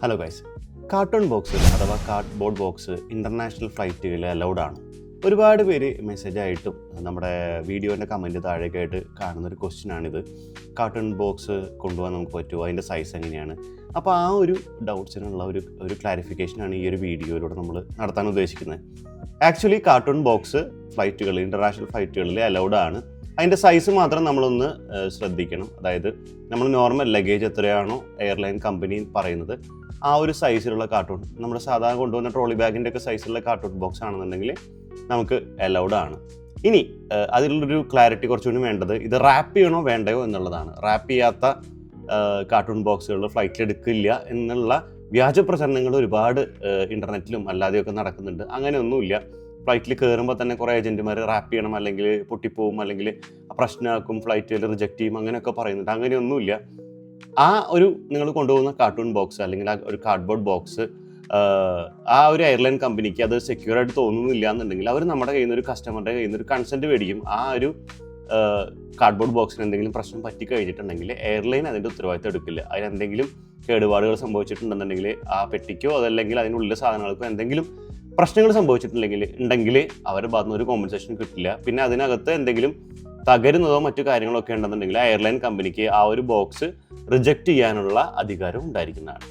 Hello guys, cartoon box അഥവാ cardboard box international ഫ്ലൈറ്റുകളിൽ allowed ആണ്. ഒരുപാട് പേര് മെസ്സേജായിട്ടും നമ്മുടെ വീഡിയോൻ്റെ കമൻറ്റ് താഴേക്കായിട്ട് കാണുന്നൊരു ക്വസ്റ്റ്യനാണിത്. കാർട്ടൂൺ ബോക്സ് കൊണ്ടുപോകാൻ നമുക്ക് പറ്റുമോ, അതിൻ്റെ സൈസ് എങ്ങനെയാണ്? അപ്പോൾ ആ ഒരു ഡൗട്ട്സിനുള്ള ഒരു ക്ലാരിഫിക്കേഷനാണ് ഈ ഒരു വീഡിയോയിലൂടെ നമ്മൾ നടത്താൻ ഉദ്ദേശിക്കുന്നത്. ആക്ച്വലി കാർട്ടൂൺ ബോക്സ് ഫ്ലൈറ്റുകൾ ഇൻ്റർനാഷണൽ ഫ്ലൈറ്റുകളിൽ അലൗഡ് ആണ്. അതിൻ്റെ സൈസ് മാത്രം നമ്മളൊന്ന് ശ്രദ്ധിക്കണം. അതായത് നമ്മൾ നോർമൽ ലഗേജ് എത്രയാണോ എയർലൈൻ കമ്പനി പറയുന്നത് ആ ഒരു സൈസിലുള്ള കാർട്ടൂൺ, നമ്മുടെ സാധാരണ കൊണ്ടുവന്ന ട്രോളി ബാഗിൻ്റെ ഒക്കെ സൈസിലുള്ള കാർട്ടൂൺ ബോക്സ് ആണെന്നുണ്ടെങ്കിൽ നമുക്ക് അലൗഡ് ആണ്. ഇനി അതിലുള്ളൊരു ക്ലാരിറ്റി കുറച്ചുകൂടി വേണ്ടത് ഇത് റാപ്പ് ചെയ്യണോ വേണ്ടയോ എന്നുള്ളതാണ്. റാപ്പ് ചെയ്യാത്ത കാർട്ടൂൺ ബോക്സുകൾ ഫ്ലൈറ്റിൽ എടുക്കില്ല എന്നുള്ള വ്യാജ പ്രചരണങ്ങൾ ഒരുപാട് ഇൻ്റർനെറ്റിലും അല്ലാതെയൊക്കെ നടക്കുന്നുണ്ട്. അങ്ങനെയൊന്നുമില്ല. ഫ്ലൈറ്റിൽ കയറുമ്പോൾ തന്നെ കുറേ ഏജൻറ്റുമാർ റാപ്പ് ചെയ്യണം, അല്ലെങ്കിൽ പൊട്ടിപ്പോവും, അല്ലെങ്കിൽ പ്രശ്നമാക്കും, ഫ്ലൈറ്റിൽ റിജക്റ്റ് ചെയ്യും, അങ്ങനെയൊക്കെ പറയുന്നുണ്ട്. അങ്ങനെയൊന്നുമില്ല. ആ ഒരു നിങ്ങൾ കൊണ്ടുപോകുന്ന കാർട്ടൂൺ ബോക്സ് അല്ലെങ്കിൽ ആ ഒരു കാർഡ്ബോർഡ് ബോക്സ് ആ ഒരു എയർലൈൻ കമ്പനിക്ക് അത് സെക്യൂർ ആയിട്ട് തോന്നുന്നില്ല എന്നുണ്ടെങ്കിൽ അവർ നമ്മുടെ കയ്യിൽ നിന്ന് ഒരു കസ്റ്റമറുടെ കയ്യിൽ നിന്ന് ഒരു കൺസെൻറ്റ് മേടിക്കും. ആ ഒരു കാർഡ്ബോർഡ് ബോക്സിന് എന്തെങ്കിലും പ്രശ്നം പറ്റിക്കഴിഞ്ഞിട്ടുണ്ടെങ്കിൽ എയർലൈൻ അതിൻ്റെ ഉത്തരവാദിത്തം എടുക്കില്ല. അതിനെന്തെങ്കിലും കേടുപാടുകൾ സംഭവിച്ചിട്ടുണ്ടെന്നുണ്ടെങ്കിൽ ആ പെട്ടിക്കോ അതല്ലെങ്കിൽ അതിനുള്ളിലെ സാധനങ്ങൾക്കോ എന്തെങ്കിലും പ്രശ്നങ്ങൾ സംഭവിച്ചിട്ടുണ്ടെങ്കിൽ അവരുടെ ഭാഗത്ത് നിന്ന് ഒരു കോമ്പൻസേഷൻ കിട്ടില്ല. പിന്നെ അതിനകത്ത് എന്തെങ്കിലും തകരുന്നതോ മറ്റു കാര്യങ്ങളൊക്കെ ഉണ്ടെന്നുണ്ടെങ്കിൽ എയർലൈൻ കമ്പനിക്ക് ആ ഒരു ബോക്സ് റിജക്റ്റ് ചെയ്യാനുള്ള അധികാരം ഉണ്ടായിരിക്കുന്നതാണ്.